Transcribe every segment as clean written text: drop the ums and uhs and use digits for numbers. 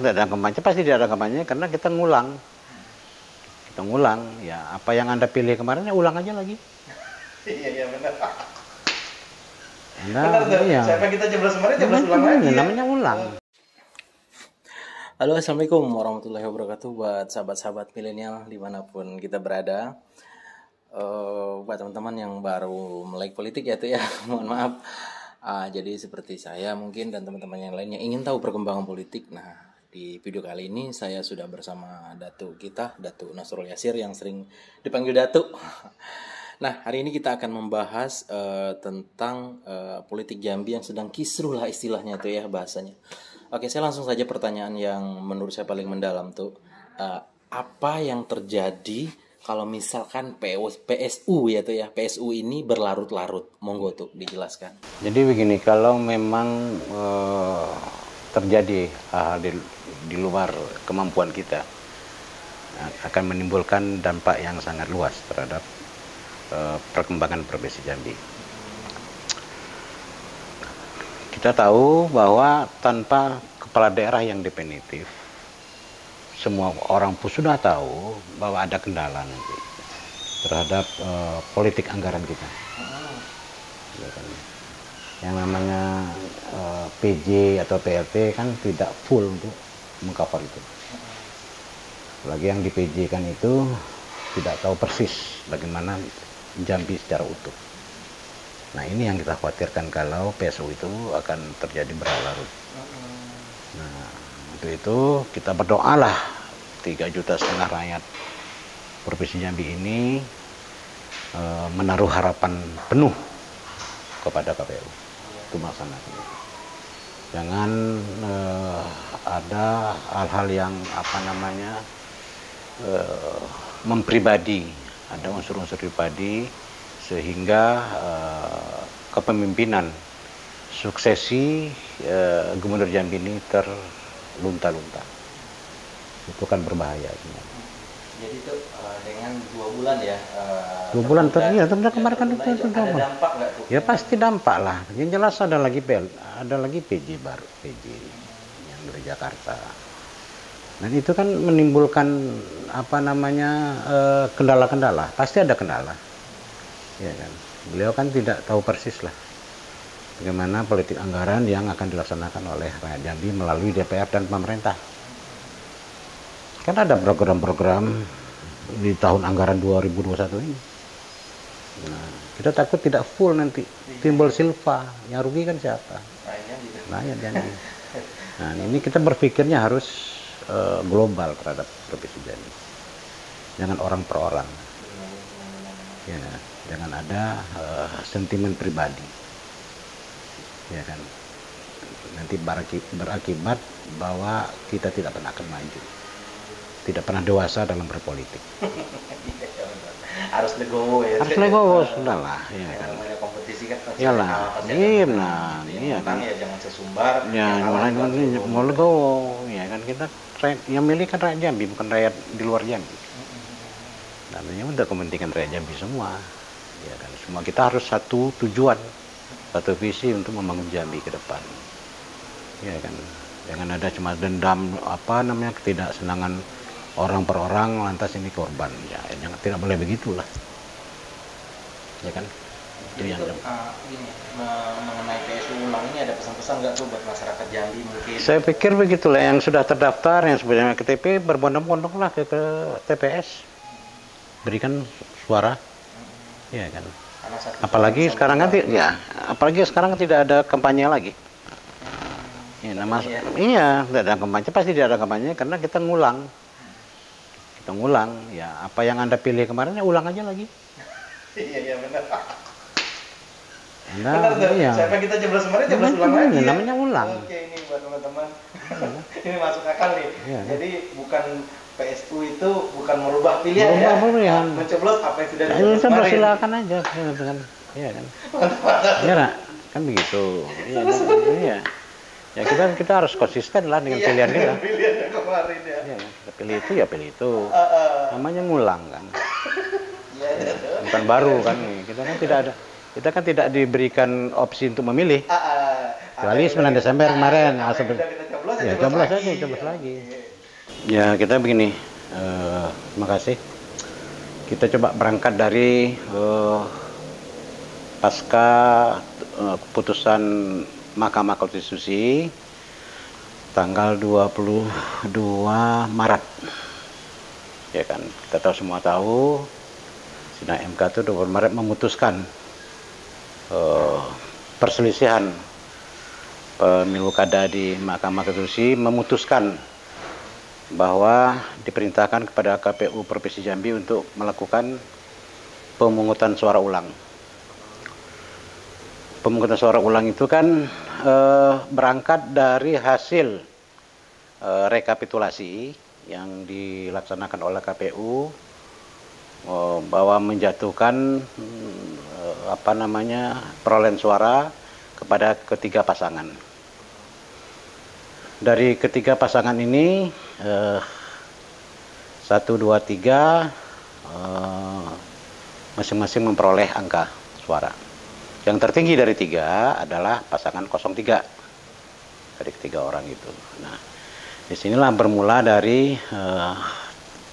Tidak ada kampanye, pasti tidak ada kampanye karena kita ngulang. Kita ngulang, ya apa yang Anda pilih kemarin ya ulang aja lagi. Iya benar. Anda, Benar. iya. Siapa yang kita jeblos kemarin jeblos ulang lagi. Namanya ulang. Halo, assalamualaikum warahmatullahi wabarakatuh buat sahabat-sahabat milenial dimanapun kita berada. Buat teman-teman yang baru melek politik ya tuh ya, mohon maaf. Jadi seperti saya mungkin dan teman-teman yang lainnya ingin tahu perkembangan politik. Nah, di video kali ini saya sudah bersama Datu Nasrul Yasir yang sering dipanggil Datu. Nah, hari ini kita akan membahas tentang politik Jambi yang sedang kisruh lah istilahnya tuh ya bahasanya. Oke, saya langsung saja pertanyaan yang menurut saya paling mendalam tuh. Apa yang terjadi kalau misalkan PSU ya tuh ya, PSU ini berlarut-larut? Monggo tuh dijelaskan. Jadi begini, kalau memang terjadi hal-hal di luar kemampuan kita, akan menimbulkan dampak yang sangat luas terhadap perkembangan Provinsi Jambi. Kita tahu bahwa tanpa kepala daerah yang definitif, semua orang pun sudah tahu bahwa ada kendala nanti terhadap politik anggaran kita. Yang namanya PJ atau PLT kan tidak full untuk mengcover itu. Lagi yang di PJ kan itu tidak tahu persis bagaimana Jambi secara utuh. Nah, ini yang kita khawatirkan kalau PSU itu akan terjadi berlarut. Nah, untuk itu kita berdoalah 3,5 juta rakyat Provinsi Jambi ini menaruh harapan penuh kepada KPU untuk melaksanakan. Jangan ada hal-hal yang mempribadi, ada unsur-unsur pribadi sehingga kepemimpinan suksesi Gubernur Jambi ini terlunta-lunta. Itu kan berbahaya sebenarnya. Jadi itu dengan 2 bulan ya. 2 bulan ternyata kemarin kan itu ada dampak nggak tuh? Ya pasti dampak lah. Yang jelas ada lagi PJ baru, PJ yang dari Jakarta. Dan itu kan menimbulkan kendala-kendala. Pasti ada kendala. Ya kan. Beliau kan tidak tahu persis lah bagaimana politik anggaran yang akan dilaksanakan oleh rakyat Jambi melalui DPR dan pemerintah. Kan ada program-program di tahun anggaran 2021 ini. Nah, kita takut tidak full nanti, timbul silva, yang rugi kan siapa? Rakyat Jambi. Nah, ini kita berpikirnya harus global terhadap Provinsi Jambi. Jangan orang per orang. Ya, jangan ada sentimen pribadi. Ya kan. Nanti berakibat bahwa kita tidak pernah akan maju. Tidak pernah dewasa dalam berpolitik. Harus legowo ya. Harus legowo, sudah lah. Ya kan. Namanya kompetisi kan. Iyalah, iya kan. Ya jangan sesumbar. Ya, mau legowo, ya kan kita yang milih kan rakyat Jambi, bukan rakyat di luar Jambi. Namanya untuk kepentingan rakyat Jambi semua. Ya kan, semua kita harus satu tujuan, satu visi untuk membangun Jambi ke depan. Ya kan. Jangan ada cuma dendam ketidaksenangan orang per orang lantas ini korban. Ya, jangan, tidak boleh begitulah. Ya kan? Itu yang mengenai PSU ulang ini ada pesan-pesan nggak tuh buat masyarakat Jambi mungkin? Saya pikir begitulah, yang sudah terdaftar, yang sebenarnya KTP berbondong-bondong lah ke TPS, berikan suara, ya kan. Apalagi sekarang kan tidak ada kampanye lagi. Ya, tidak ada kampanye, pasti tidak ada kampanye karena kita ngulang. Kita ngulang, ya apa yang Anda pilih kemarin ya ulang aja lagi. Iya benar. Benar. Siapa yang kita jeblos kemarin jeblos ulang lagi. Namanya ulang. Oke, ini buat teman-teman. Ini masuk akal nih. Ya. Jadi bukan PSU itu bukan merubah pilihan ya. Mencoblos apa yang sudah dijelaskan kemarin. Silakan aja kan. Iya kan. Iya, kan begitu. Iya. Ya kita harus konsisten lah dengan pilihan kita. Pilihan yang kemarin ya. Ya, kita pilih itu ya pilih itu. Namanya ngulang kan. Bukan baru kan. Kita kan tidak diberikan opsi untuk memilih. Kecuali 9 Desember kemarin. Ya, coblos aja, coblos lagi. Ya, kita begini. Terima kasih. Kita coba berangkat dari pasca keputusan Mahkamah Konstitusi tanggal 22 Maret. Ya kan, kita semua tahu sidang MK itu 20 Maret memutuskan perselisihan pemilu kada di Mahkamah Konstitusi, memutuskan bahwa diperintahkan kepada KPU Provinsi Jambi untuk melakukan pemungutan suara ulang. Pemungutan suara ulang itu kan berangkat dari hasil rekapitulasi yang dilaksanakan oleh KPU bahwa menjatuhkan perolehan suara kepada ketiga pasangan. Dari ketiga pasangan ini 1, 2, 3 masing-masing memperoleh angka suara. Yang tertinggi dari 3 adalah pasangan 03 dari ketiga orang itu. Nah, disinilah bermula dari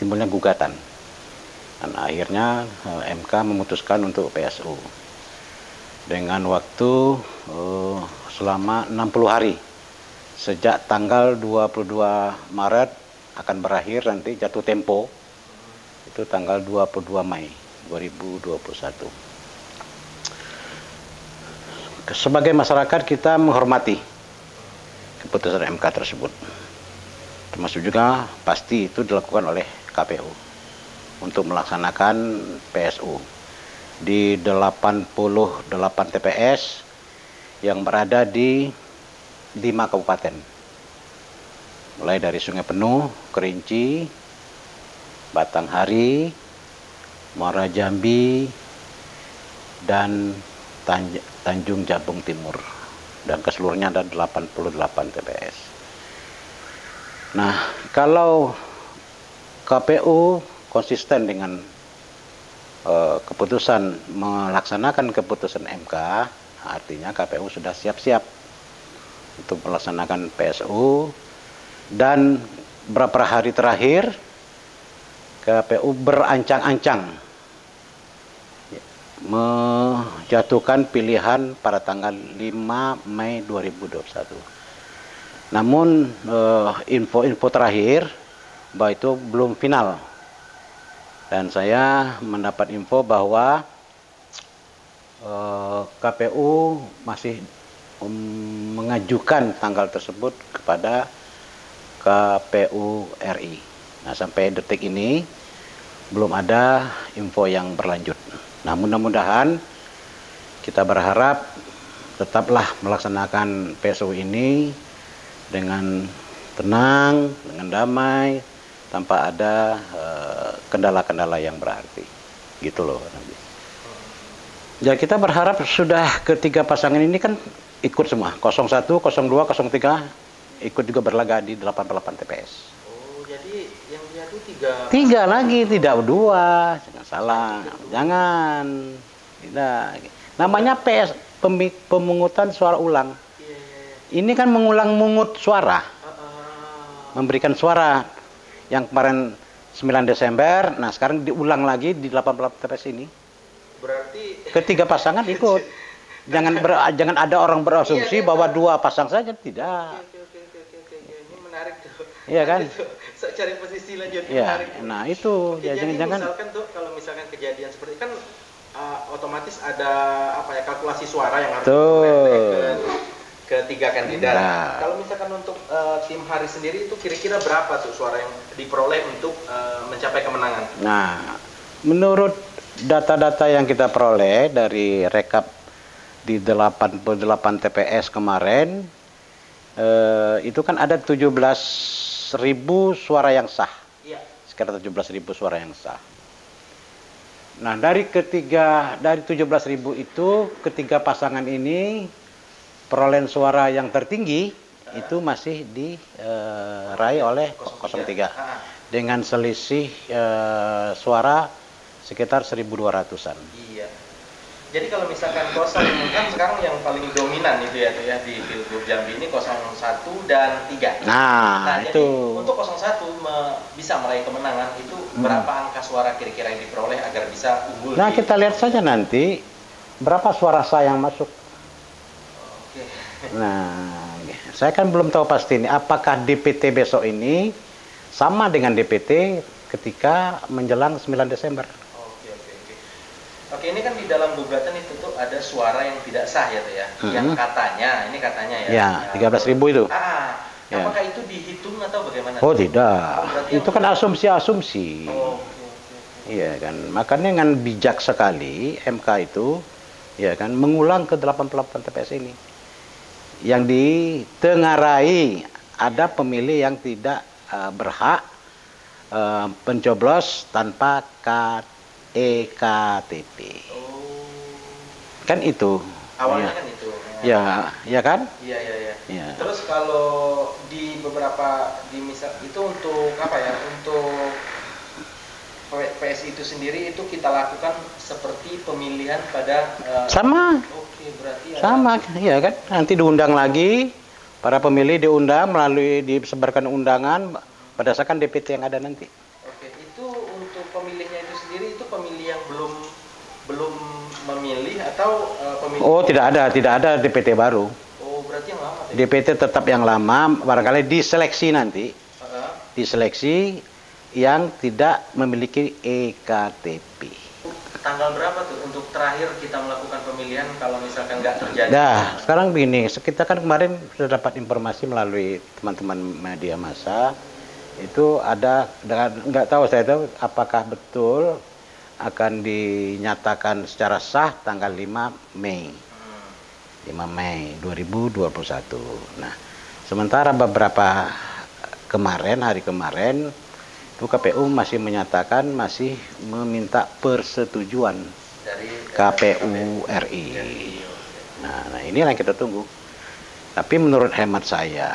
timbulnya gugatan. Dan akhirnya MK memutuskan untuk PSU dengan waktu selama 60 hari. Sejak tanggal 22 Maret akan berakhir nanti jatuh tempo. Itu tanggal 22 Mei 2021. Sebagai masyarakat kita menghormati keputusan MK tersebut. Termasuk juga pasti itu dilakukan oleh KPU untuk melaksanakan PSU di 88 TPS yang berada di 5 kabupaten. Mulai dari Sungai Penuh, Kerinci, Batanghari, Muara Jambi, dan Tanjung Jabung Timur, dan keseluruhnya ada 88 TPS. Nah, kalau KPU konsisten dengan keputusan melaksanakan keputusan MK, artinya KPU sudah siap-siap untuk melaksanakan PSU, dan beberapa hari terakhir KPU berancang-ancang menjatuhkan pilihan pada tanggal 5 Mei 2021. Namun info terakhir bahwa itu belum final. Dan saya mendapat info bahwa KPU masih mengajukan tanggal tersebut kepada KPU RI. Nah, sampai detik ini belum ada info yang berlanjut. Nah, mudah-mudahan kita berharap tetaplah melaksanakan PSU ini dengan tenang, dengan damai, tanpa ada kendala-kendala yang berarti. Gitu loh. Ya, kita berharap sudah ketiga pasangan ini kan ikut semua. 01, 02, 03 ikut juga berlaga di 88 TPS. Oh, jadi yang jatuh 3. 3 lagi, tidak 2. Jangan salah. Jangan. Tidak. Namanya pemungutan suara ulang. Ini kan mengulang-mungut suara. Memberikan suara yang kemarin 9 Desember, nah sekarang diulang lagi di 88 TPS ini. Berarti ketiga pasangan ikut. Jangan ada orang berasumsi bahwa 2 pasang saja, tidak. Oke. Ini menarik tuh. Iya kan? Cari posisi lanjutnya Ya, menarik. nah itu. Oke, Ya, jadi jangan. misalkan tuh kalau misalkan kejadian seperti kan otomatis ada kalkulasi suara yang harus diperoleh ke 3 kandidat. Nah. Kalau misalkan untuk tim Hari sendiri itu kira-kira berapa tuh suara yang diperoleh untuk mencapai kemenangan? Nah, menurut data-data yang kita peroleh dari rekap di 88 TPS kemarin, itu kan ada 17.000 suara yang sah. Iya. Sekitar 17.000 suara yang sah. Nah, dari 17.000 itu, ketiga pasangan ini perolehan suara yang tertinggi itu masih diraih oleh 03 dengan selisih suara sekitar 1.200-an. Iya. Jadi kalau misalkan kosong kan sekarang yang paling dominan itu ya tuh ya di Pilgub Jambi ini 01 dan 3. Nah, Jadi itu untuk 01 bisa meraih kemenangan itu berapa angka suara kira-kira yang diperoleh agar bisa unggul? Nah, kita lihat saja nanti berapa suara sah yang masuk. Oke. Nah, saya kan belum tahu pasti ini apakah DPT besok ini sama dengan DPT ketika menjelang 9 Desember. Oke, ini kan di dalam gugatan itu tuh ada suara yang tidak sah ya tuh ya. Yang katanya, ini katanya ya. Ya, 13.000 itu. Ya. Apakah itu dihitung atau bagaimana? Oh, tidak. Itu kan asumsi-asumsi. Iya kan. Makanya dengan bijak sekali MK itu ya kan mengulang ke 88 TPS ini. Yang ditengarai ada pemilih yang tidak berhak pencoblos tanpa EKTP. Kan itu. Awalnya ya. kan itu. Ya, ya kan? Iya. Ya. Terus kalau di beberapa misal itu untuk apa ya? Untuk PSI itu sendiri itu kita lakukan seperti pemilihan pada sama. Oke, berarti sama, ya kan? Nanti diundang lagi, para pemilih diundang melalui disebarkan undangan berdasarkan DPT yang ada nanti. Oke, itu untuk pemilihnya itu sendiri itu pemilih yang belum memilih atau pemilih? Oh, tidak ada DPT baru. Oh, berarti yang lama. DPT tetap yang lama, barangkali diseleksi nanti. Diseleksi yang tidak memiliki EKTP. Tanggal berapa tuh untuk terakhir kita melakukan pemilihan kalau misalkan nggak terjadi? Nah, sekarang begini, kita kan kemarin sudah dapat informasi melalui teman-teman media massa, itu ada, nggak tahu saya tahu apakah betul akan dinyatakan secara sah tanggal 5 Mei. 5 Mei 2021. Nah, sementara beberapa hari kemarin itu KPU masih menyatakan masih meminta persetujuan dari KPU RI. Nah, ini yang kita tunggu. Tapi menurut hemat saya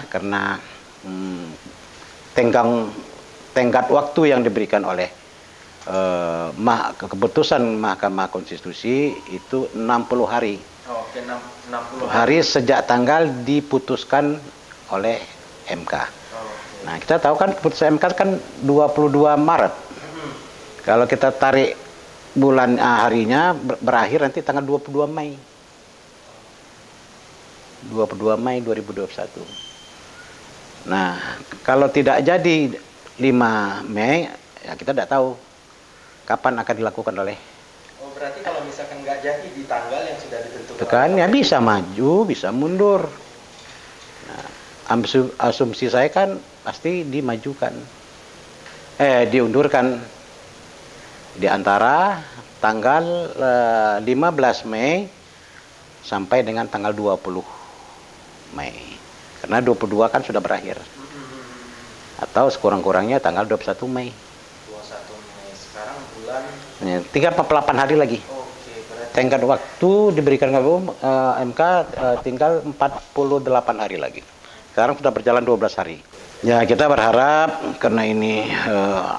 karena tenggat waktu yang diberikan oleh keputusan Mahkamah Konstitusi itu 60 hari. Oke, 60 hari sejak tanggal diputuskan oleh MK. Nah, kita tahu kan keputusan MK kan 22 Maret. Kalau kita tarik bulan harinya berakhir nanti tanggal 22 Mei. 22 Mei 2021. Nah, kalau tidak jadi 5 Mei, ya kita tidak tahu kapan akan dilakukan oleh. Oh, berarti kalau misalkan nggak jadi di tanggal yang sudah ditentukan. Kan ya bisa maju, bisa mundur. Nah, asumsi saya kan pasti dimajukan. Diundurkan di antara tanggal 15 Mei sampai dengan tanggal 20 Mei. Karena 22 kan sudah berakhir. Atau sekurang-kurangnya tanggal 21 Mei. 21 Mei. Sekarang bulan tinggal 48 hari lagi. Oke, berarti tenggat waktu diberikan KPU MK tinggal 48 hari lagi. Sekarang sudah berjalan 12 hari. Ya, kita berharap karena ini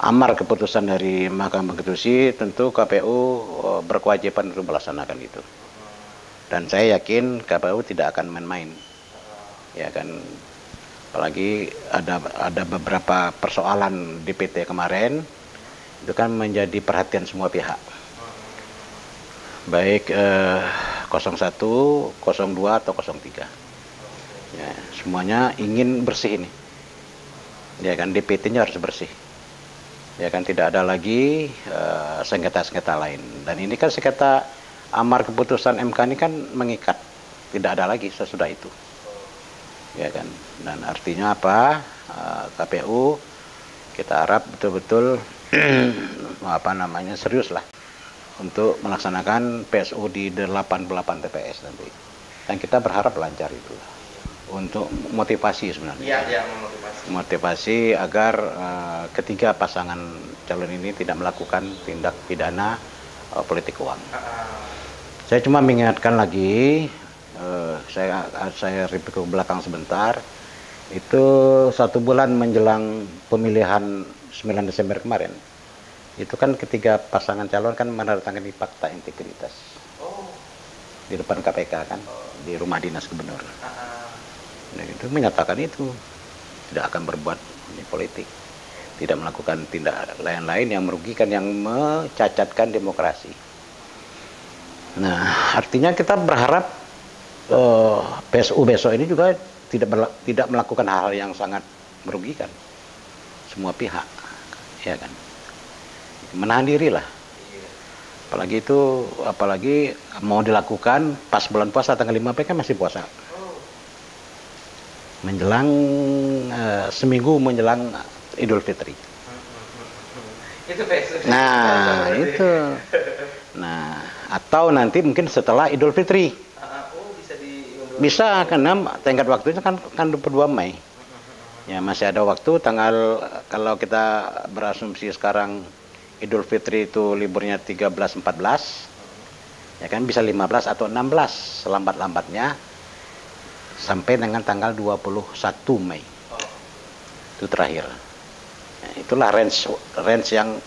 amar keputusan dari Mahkamah Konstitusi, tentu KPU berkewajiban untuk melaksanakan itu. Dan saya yakin KPU tidak akan main-main. Ya kan, apalagi ada beberapa persoalan DPT kemarin itu kan menjadi perhatian semua pihak. Baik 01, 02 atau 03. Ya, semuanya ingin bersih ini. Ya kan, DPT-nya harus bersih. Ya kan, tidak ada lagi sengketa-sengketa lain. Dan ini kan sengketa amar keputusan MK ini kan mengikat. Tidak ada lagi sesudah itu. Ya kan. Dan artinya apa? KPU kita harap betul-betul serius lah untuk melaksanakan PSU di 88 TPS nanti. Dan kita berharap lancar itu. Untuk motivasi sebenarnya. Iya, motivasi agar ketiga pasangan calon ini tidak melakukan tindak pidana politik uang. Saya cuma mengingatkan lagi, saya repeat ke belakang sebentar, itu 1 bulan menjelang pemilihan 9 Desember kemarin, itu kan ketiga pasangan calon kan menandatangani fakta integritas. Oh di depan KPK kan, di rumah dinas gubernur. Ah, Nah, itu menyatakan itu tidak akan berbuat politik, tidak melakukan tindak lain-lain yang merugikan, yang mencacatkan demokrasi. Nah, artinya kita berharap PSU besok ini juga tidak melakukan hal yang sangat merugikan semua pihak, ya kan. Menahan diri lah. Apalagi mau dilakukan pas bulan puasa tanggal 5 kan masih puasa. Menjelang seminggu menjelang Idul Fitri. itu PSU. Nah, itu. Nah, atau nanti mungkin setelah Idul Fitri. Bisa diundur. Bisa, karena tenggat waktunya kan 22 Mei. Ya, masih ada waktu kalau kita berasumsi sekarang Idul Fitri itu liburnya 13-14, ya kan bisa 15 atau 16 selambat-lambatnya sampai dengan tanggal 21 Mei. Itu terakhir. Nah, itulah range yang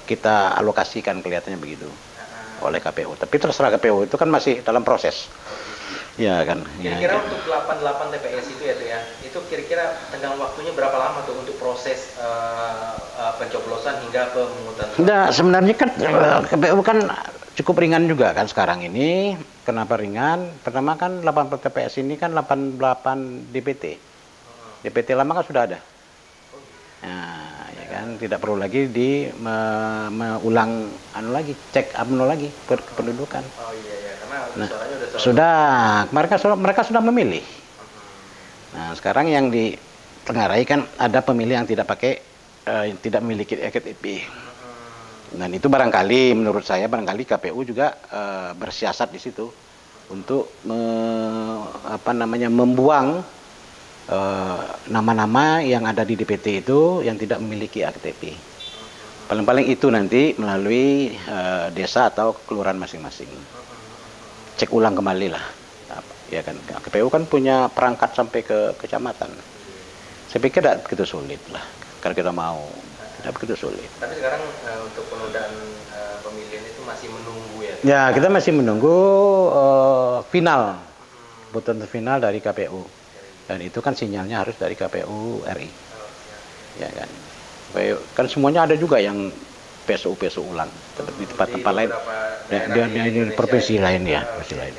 kita alokasikan, kelihatannya begitu oleh KPU. Tapi terserah KPU, itu kan masih dalam proses. Ya kan. Kira-kira Ya. untuk 88 TPS itu ya tuh ya, itu kira-kira tenggang waktunya berapa lama tuh untuk proses pencoblosan hingga pemungutan suara? Nah, sebenarnya kan KPU kan cukup ringan juga kan sekarang ini. Kenapa ringan? Pertama kan 80 TPS ini kan 88 DPT. DPT lama kan sudah ada. Nah, ya kan tidak perlu lagi ulang lagi, cek UMNO lagi kependudukan. Oh iya karena Nah, suaranya mereka sudah memilih. Nah, sekarang yang ditengarai kan ada pemilih yang tidak tidak memiliki KTP. Dan itu barangkali menurut saya KPU juga bersiasat di situ untuk membuang nama-nama yang ada di DPT itu yang tidak memiliki KTP. Paling-paling itu nanti melalui desa atau kelurahan masing-masing. Cek ulang kembali lah. Ya kan, KPU kan punya perangkat sampai ke kecamatan. Saya pikir tidak begitu sulit lah. Kalau kita mau, tidak begitu sulit. Tapi sekarang untuk penundaan pemilihan itu masih menunggu ya? Ya, kita masih menunggu putusan final dari KPU. Dan itu kan sinyalnya harus dari KPU RI. Ya kan. Kan semuanya ada juga yang PSU ulang di tempat-tempat lain. Di provinsi lain ya, provinsi lain.